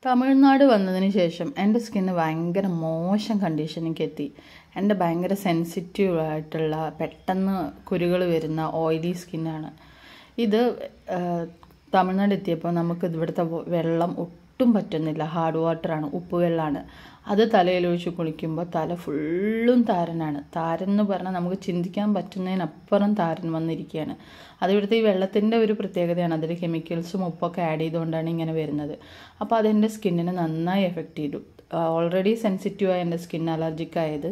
തമിഴ്നാട് വന്നതിന് ശേഷം എൻ്റെ സ്കിന്ന് ഭയങ്കര മോശം കണ്ടീഷനിലേക്ക് എത്തി. എൻ്റെ ഭയങ്കര സെൻസിറ്റീവ് ആയിട്ടുള്ള പെട്ടെന്ന് കുരുകൾ വരുന്ന ഓയിലി സ്കിന്നാണ് ഇത്. തമിഴ്നാട് എത്തിയപ്പോൾ നമുക്ക് ഇവിടുത്തെ വെള്ളം ഒട്ടും പറ്റുന്നില്ല. ഹാർഡ് വാട്ടറാണ്, ഉപ്പ് വെള്ളമാണ്. അത് തലയിലൊഴിച്ച് കുളിക്കുമ്പോൾ തല ഫുള്ളും താരനാണ്. താരൻ എന്ന് പറഞ്ഞാൽ നമുക്ക് ചിന്തിക്കാൻ പറ്റുന്നതിനപ്പുറം താരൻ വന്നിരിക്കുകയാണ്. അത് ഇവിടുത്തെ ഈ വെള്ളത്തിൻ്റെ ഒരു പ്രത്യേകതയാണ്. അതിൽ കെമിക്കൽസും ഉപ്പൊക്കെ ആഡ് ചെയ്തുകൊണ്ടാണ് ഇങ്ങനെ വരുന്നത്. അപ്പോൾ അതെൻ്റെ സ്കിന്നിനെ നന്നായി എഫക്റ്റ് ചെയ്തു. ഓൾറെഡി സെൻസിറ്റീവായ എൻ്റെ സ്കിൻ അലർജിക് ആയത്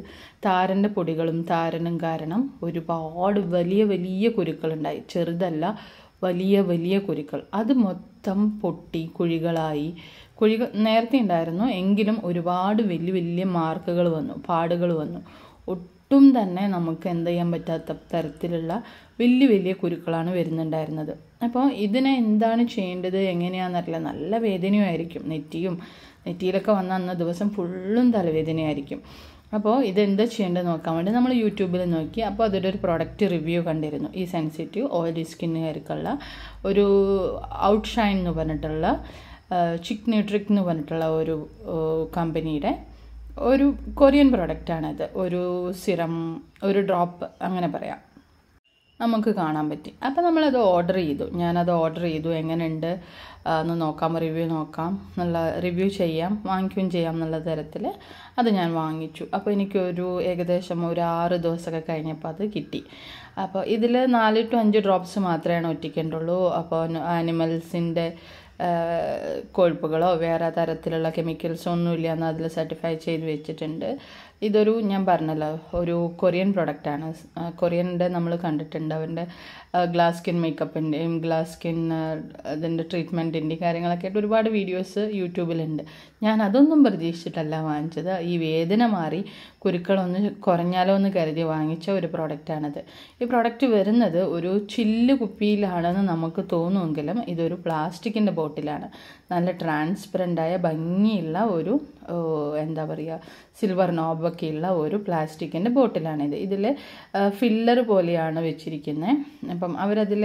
താരൻ്റെ പൊടികളും താരനും കാരണം ഒരുപാട് വലിയ വലിയ കുരുക്കളുണ്ടായി. ചെറുതല്ല, വലിയ വലിയ കുരുക്കൾ. അത് മൊത്തം പൊട്ടി കുഴികളായി. കുഴികൾ നേരത്തെ ഉണ്ടായിരുന്നു, എങ്കിലും ഒരുപാട് വലിയ വലിയ മാർക്കുകൾ വന്നു, പാടുകൾ വന്നു. ഒട്ടും തന്നെ നമുക്ക് എന്ത് ചെയ്യാൻ പറ്റാത്ത തരത്തിലുള്ള വലിയ വലിയ കുരുക്കളാണ് വരുന്നുണ്ടായിരുന്നത്. അപ്പോൾ ഇതിനെ എന്താണ് ചെയ്യേണ്ടത് എങ്ങനെയാണെന്നറിയില്ല. നല്ല വേദനയായിരിക്കും. നെറ്റിയിലൊക്കെ വന്ന അന്ന ദിവസം ഫുള്ളും തലവേദനയായിരിക്കും. അപ്പോൾ ഇതെന്താ ചെയ്യേണ്ടത് നോക്കാൻ വേണ്ടി നമ്മൾ യൂട്യൂബിൽ നോക്കി. അപ്പോൾ അതിൻ്റെ ഒരു പ്രൊഡക്റ്റ് റിവ്യൂ കണ്ടിരുന്നു. ഈ സെൻസിറ്റീവ് ഓയിലി സ്കിന്നുകാർക്കുള്ള ഒരു ഔട്ട്ഷൈൻ എന്ന് പറഞ്ഞിട്ടുള്ള ചിക് ന്യൂട്രിക് എന്ന് പറഞ്ഞിട്ടുള്ള ഒരു കമ്പനിയുടെ ഒരു കൊറിയൻ പ്രൊഡക്റ്റാണത്. ഒരു സിറം, ഒരു ഡ്രോപ്പ് അങ്ങനെ പറയാം, നമുക്ക് കാണാൻ പറ്റി. അപ്പോൾ നമ്മളത് ഓർഡർ ചെയ്തു. ഞാനത് ഓർഡർ ചെയ്തു. എങ്ങനെയുണ്ട് എന്ന് നോക്കാം, റിവ്യൂ നോക്കാം എന്നുള്ള, റിവ്യൂ ചെയ്യാം, വാങ്ങിക്കുകയും ചെയ്യാം എന്നുള്ള തരത്തിൽ അത് ഞാൻ വാങ്ങിച്ചു. അപ്പോൾ എനിക്കൊരു ഏകദേശം ഒരു 6 ദിവസമൊക്കെ കഴിഞ്ഞപ്പോൾ അത് കിട്ടി. അപ്പോൾ ഇതിൽ 4 to 5 ഡ്രോപ്സ് മാത്രമേ ഒറ്റിക്കേണ്ടുള്ളൂ. അപ്പോൾ ആനിമൽസിൻ്റെ കൊഴുപ്പുകളോ വേറെ തരത്തിലുള്ള കെമിക്കൽസോ ഒന്നുമില്ല എന്ന് അതിൽ സർട്ടിഫൈ ചെയ്ത് വെച്ചിട്ടുണ്ട്. ഇതൊരു, ഞാൻ പറഞ്ഞല്ലോ, ഒരു കൊറിയൻ പ്രൊഡക്റ്റാണ്. കൊറിയൻ്റെ നമ്മൾ കണ്ടിട്ടുണ്ട്. അവൻ്റെ ഗ്ലാസ് സ്കിൻ മേക്കപ്പിൻ്റെയും ഗ്ലാസ് സ്കിൻ അതിൻ്റെ ട്രീറ്റ്മെൻറ്റിൻ്റെയും കാര്യങ്ങളൊക്കെ ആയിട്ട് ഒരുപാട് വീഡിയോസ് യൂട്യൂബിലുണ്ട്. ഞാൻ അതൊന്നും പ്രതീക്ഷിച്ചിട്ടല്ല വാങ്ങിച്ചത്. ഈ വേദന മാറി കുരുക്കളൊന്ന് കുറഞ്ഞാലോ എന്ന് കരുതി വാങ്ങിച്ച ഒരു പ്രൊഡക്റ്റാണിത്. ഈ പ്രൊഡക്റ്റ് വരുന്നത് ഒരു ചില്ല് കുപ്പിയിലാണെന്ന് നമുക്ക് തോന്നുമെങ്കിലും ഇതൊരു പ്ലാസ്റ്റിക്കിൻ്റെ ബോട്ടിലാണ്. നല്ല ട്രാൻസ്പെറൻ്റായ ഭംഗിയുള്ള ഒരു എന്താ പറയുക, സിൽവർ നോബൊക്കെയുള്ള ഒരു പ്ലാസ്റ്റിക്കിൻ്റെ ബോട്ടിലാണിത്. ഇതിൽ ഫില്ലർ പോലെയാണ് വെച്ചിരിക്കുന്നത്. അപ്പം അവരതിൽ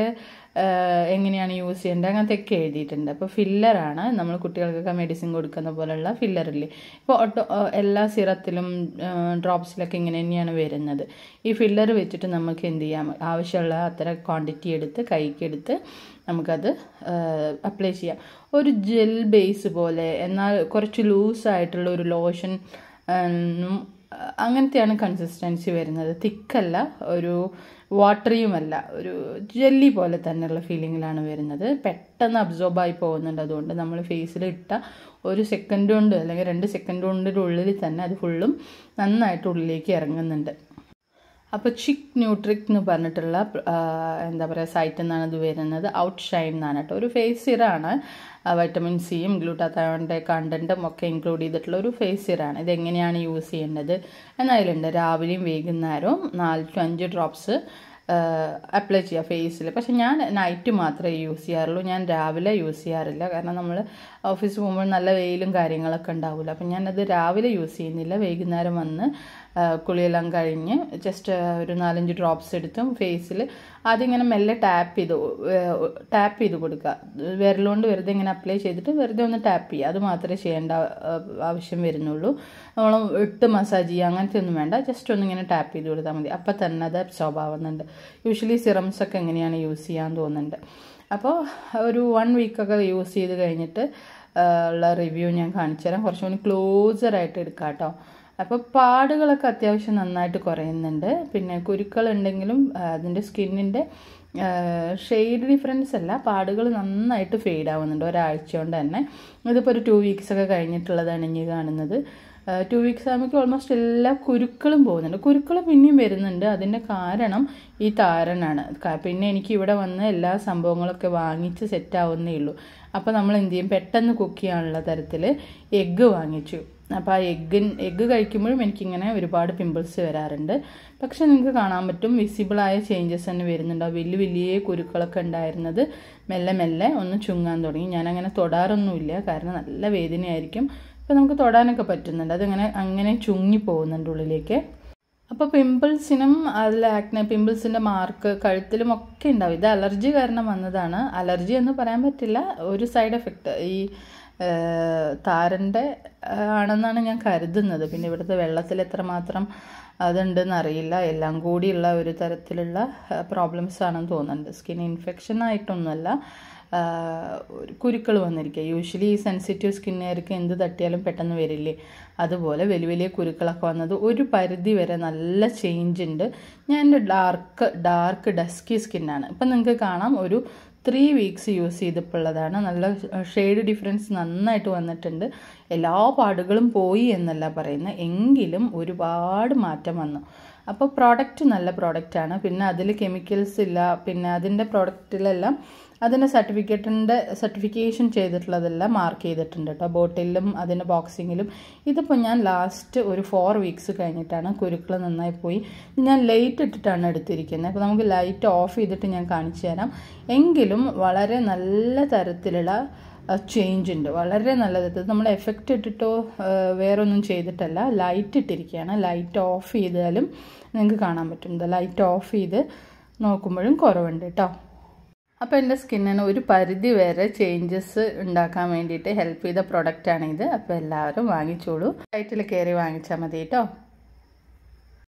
എങ്ങനെയാണ് യൂസ് ചെയ്യേണ്ടത് അങ്ങനത്തെയൊക്കെ എഴുതിയിട്ടുണ്ട്. അപ്പോൾ ഫില്ലറാണ്, നമ്മൾ കുട്ടികൾക്കൊക്കെ മെഡിസിൻ കൊടുക്കുന്ന പോലെയുള്ള ഫില്ലറില്ലേ. ഇപ്പോൾ എല്ലാ സിറത്തിലും ഡ്രോപ്സിലൊക്കെ ഇങ്ങനെ തന്നെയാണ് വരുന്നത്. ഈ ഫില്ലർ വെച്ചിട്ട് നമുക്ക് എന്ത് ചെയ്യാം, ആവശ്യമുള്ള അത്ര ക്വാണ്ടിറ്റി എടുത്ത് കൈക്കെടുത്ത് നമുക്കത് അപ്ലൈ ചെയ്യാം. ഒരു ജെൽ ബേസ് പോലെ, എന്നാൽ കുറച്ച് ലൂസായിട്ടുള്ള ഒരു ലോഷൻ അങ്ങനത്തെയാണ് കൺസിസ്റ്റൻസി വരുന്നത്. തിക്കല്ല, ഒരു വാട്ടറിയുമല്ല, ഒരു ജെല്ലി പോലെ തന്നെയുള്ള ഫീലിങ്ങിലാണ് വരുന്നത്. പെട്ടെന്ന് അബ്സോർബായി പോകുന്നുണ്ട്. അതുകൊണ്ട് നമ്മൾ ഫേസിൽ ഇട്ട 1 സെക്കൻഡ് കൊണ്ട് അല്ലെങ്കിൽ 2 സെക്കൻഡ് കൊണ്ടിൻ്റെ ഉള്ളിൽ തന്നെ അത് ഫുള്ളും നന്നായിട്ട് ഉള്ളിലേക്ക് ഇറങ്ങുന്നുണ്ട്. അപ്പോൾ ചിക് ന്യൂട്രിക് എന്ന് പറഞ്ഞിട്ടുള്ള എന്താ പറയുക സൈറ്റിൽ നിന്നാണ് ഇത് വരുന്നത്. ഔട്ട്ഷൈൻ എന്നാണ് കേട്ടോ. ഒരു ഫേസ് സിറാണ്. വൈറ്റമിൻ സിയും ഗ്ലൂട്ടാത്തയോണിൻ്റെ കണ്ടൻറ്റും ഒക്കെ ഇൻക്ലൂഡ് ചെയ്തിട്ടുള്ള ഒരു ഫേസ് സിറാണ്. ഇതെങ്ങനെയാണ് യൂസ് ചെയ്യേണ്ടത് എന്നതിലുണ്ട്. രാവിലെയും വൈകുന്നേരവും 4 to 5 ഡ്രോപ്സ് അപ്ലൈ ചെയ്യുക ഫേസിൽ. പക്ഷെ ഞാൻ നൈറ്റ് മാത്രമേ യൂസ് ചെയ്യാറുള്ളൂ. ഞാൻ രാവിലെ യൂസ് ചെയ്യാറില്ല. കാരണം നമ്മൾ ഓഫീസിൽ പോകുമ്പോൾ നല്ല വെയിലും കാര്യങ്ങളൊക്കെ ഉണ്ടാവില്ല. അപ്പം ഞാനത് രാവിലെ യൂസ് ചെയ്യുന്നില്ല. വൈകുന്നേരം വന്ന് കുളിയെല്ലാം കഴിഞ്ഞ് ജസ്റ്റ് ഒരു 4-5 ഡ്രോപ്സ് എടുത്തും ഫേസിൽ അതിങ്ങനെ മെല്ലെ ടാപ്പ് ചെയ്ത് കൊടുക്കുക. വിരലുകൊണ്ട് വെറുതെ ഇങ്ങനെ അപ്ലൈ ചെയ്തിട്ട് വെറുതെ ഒന്ന് ടാപ്പ് ചെയ്യുക. അത് മാത്രമേ ചെയ്യേണ്ട ആവശ്യം വരുന്നുള്ളൂ. നമ്മൾ ഇട്ട് മസാജ് ചെയ്യുക അങ്ങനത്തെ ഒന്നും വേണ്ട. ജസ്റ്റ് ഒന്നിങ്ങനെ ടാപ്പ് ചെയ്ത് കൊടുത്താൽ മതി. അപ്പം തന്നെ അത് അബ്സോർബ് ആവുന്നുണ്ട്. യൂഷ്വലി സിറംസൊക്കെ എങ്ങനെയാണ് യൂസ് ചെയ്യാൻ തോന്നുന്നുണ്ട്. അപ്പോൾ ഒരു 1 വീക്കൊക്കെ യൂസ് ചെയ്ത് കഴിഞ്ഞിട്ട് ഉള്ള റിവ്യൂ ഞാൻ കാണിച്ചു തരാം. കുറച്ചുകൂടി ക്ലോസറായിട്ട് എടുക്കാം കേട്ടോ. അപ്പോൾ പാടുകളൊക്കെ അത്യാവശ്യം നന്നായിട്ട് കുറയുന്നുണ്ട്. പിന്നെ കുരുക്കളുണ്ടെങ്കിലും അതിൻ്റെ സ്കിന്നിൻ്റെ ഷെയ്ഡ് ഡിഫറൻസ് അല്ല, പാടുകൾ നന്നായിട്ട് ഫെയ്ഡ് ആവുന്നുണ്ട് ഒരാഴ്ച കൊണ്ട് തന്നെ. ഇതിപ്പോൾ ഒരു 2 വീക്സൊക്കെ കഴിഞ്ഞിട്ടുള്ളതാണ് ഇനി കാണുന്നത്. 2 വീക്സ് ആകുമ്പോൾ ഓൾമോസ്റ്റ് എല്ലാ കുരുക്കളും പോകുന്നുണ്ട്. കുരുക്കൾ പിന്നെയും വരുന്നുണ്ട്. അതിൻ്റെ കാരണം ഈ താരനാണ്. പിന്നെ എനിക്ക് ഇവിടെ വന്ന് എല്ലാ സംഭവങ്ങളൊക്കെ വാങ്ങിച്ച് സെറ്റാവുന്നേ ഉള്ളൂ. അപ്പോൾ നമ്മൾ എന്ത് ചെയ്യും, പെട്ടെന്ന് കുക്ക് ചെയ്യാനുള്ള തരത്തിൽ എഗ്ഗ് വാങ്ങിച്ചു. അപ്പോൾ ആ എഗ്ഗ് കഴിക്കുമ്പോഴും എനിക്കിങ്ങനെ ഒരുപാട് പിമ്പിൾസ് വരാറുണ്ട്. പക്ഷെ നിങ്ങൾക്ക് കാണാൻ പറ്റും വിസിബിളായ ചേഞ്ചസ് തന്നെ വരുന്നുണ്ട്. ആ വലിയ വലിയ കുരുക്കളൊക്കെ ഉണ്ടായിരുന്നത് മെല്ലെ മെല്ലെ ഒന്ന് ചുങ്ങാൻ തുടങ്ങി. ഞാനങ്ങനെ തൊടാറൊന്നുമില്ല, കാരണം നല്ല വേദനയായിരിക്കും. അപ്പോൾ നമുക്ക് തൊടാനൊക്കെ പറ്റുന്നുണ്ട്. അതങ്ങനെ അങ്ങനെ ചുങ്ങി പോകുന്നുണ്ട് ഉള്ളിലേക്ക്. അപ്പോൾ പിമ്പിൾസിനും അതിൽ ആക്നെ പിമ്പിൾസിൻ്റെ മാർക്ക് കഴുത്തിലും ഒക്കെ ഉണ്ടാവും. ഇത് അലർജി കാരണം വന്നതാണ്. അലർജി എന്ന് പറയാൻ പറ്റില്ല, ഒരു സൈഡ് എഫക്റ്റ്. ഈ താരൻ്റെ ആണെന്നാണ് ഞാൻ കരുതുന്നത്. പിന്നെ ഇവിടുത്തെ വെള്ളത്തിൽ എത്രമാത്രം അതുണ്ടെന്ന് അറിയില്ല. എല്ലാം കൂടിയുള്ള ഒരു തരത്തിലുള്ള പ്രോബ്ലംസ് ആണെന്ന് തോന്നുന്നുണ്ട്. സ്കിൻ ഇൻഫെക്ഷൻ ആയിട്ടൊന്നുമല്ല, കുരുക്കൾ വന്നിരിക്കുക. യൂഷ്വലി ഈ സെൻസിറ്റീവ് സ്കിന്നുകാർക്ക് എന്ത് തട്ടിയാലും പെട്ടെന്ന് വരില്ലേ, അതുപോലെ വലിയ വലിയ കുരുക്കളൊക്കെ വന്നത്. ഒരു പരിധി വരെ നല്ല ചേഞ്ച് ഉണ്ട്. ഞാൻ എൻ്റെ ഡാർക്ക് ഡസ്കി സ്കിന്നാണ്. ഇപ്പം നിങ്ങൾക്ക് കാണാം, ഒരു 3 വീക്സ് യൂസ് ചെയ്തപ്പോഴുള്ളതാണ്. നല്ല ഷെയ്ഡ് ഡിഫറൻസ് നന്നായിട്ട് വന്നിട്ടുണ്ട്. എല്ലാ പാടുകളും പോയി എന്നല്ല പറയുന്നത്, എങ്കിലും ഒരുപാട് മാറ്റം വന്നു. അപ്പോൾ പ്രോഡക്റ്റ് നല്ല പ്രോഡക്റ്റാണ്. പിന്നെ അതിൽ കെമിക്കൽസ് ഇല്ല. പിന്നെ അതിൻ്റെ പ്രോഡക്റ്റിലെല്ലാം അതിൻ്റെ സർട്ടിഫിക്കേഷൻ ചെയ്തിട്ടുള്ളതെല്ലാം മാർക്ക് ചെയ്തിട്ടുണ്ട് കേട്ടോ, ബോട്ടിലും അതിൻ്റെ ബോക്സിങ്ങിലും. ഇതിപ്പോൾ ഞാൻ ലാസ്റ്റ് ഒരു 4 വീക്സ് കഴിഞ്ഞിട്ടാണ് കുരുക്കൾ നന്നായി പോയി. ഞാൻ ലൈറ്റ് ഇട്ടിട്ടാണ് എടുത്തിരിക്കുന്നത്. അപ്പോൾ നമുക്ക് ലൈറ്റ് ഓഫ് ചെയ്തിട്ട് ഞാൻ കാണിച്ചു തരാം. എങ്കിലും വളരെ നല്ല തരത്തിലുള്ള ചേഞ്ച് ഉണ്ട്, വളരെ നല്ല തരത്തിൽ. നമ്മൾ എഫക്റ്റ് ഇട്ടിട്ടോ വേറൊന്നും ചെയ്തിട്ടല്ല, ലൈറ്റ് ഇട്ടിരിക്കുകയാണ്. ലൈറ്റ് ഓഫ് ചെയ്താലും നിങ്ങൾക്ക് കാണാൻ പറ്റും. ലൈറ്റ് ഓഫ് ചെയ്ത് നോക്കുമ്പോഴും കുറവുണ്ട് കേട്ടോ. അപ്പോൾ എൻ്റെ സ്കിന്നിന് ഒരു പരിധി വരെ ചേഞ്ചസ് ഉണ്ടാക്കാൻ വേണ്ടിയിട്ട് ഹെൽപ്പ് ചെയ്ത പ്രൊഡക്റ്റാണിത്. അപ്പോൾ എല്ലാവരും വാങ്ങിച്ചോളൂ. സൈറ്റിൽ കയറി വാങ്ങിച്ചാൽ മതി കേട്ടോ.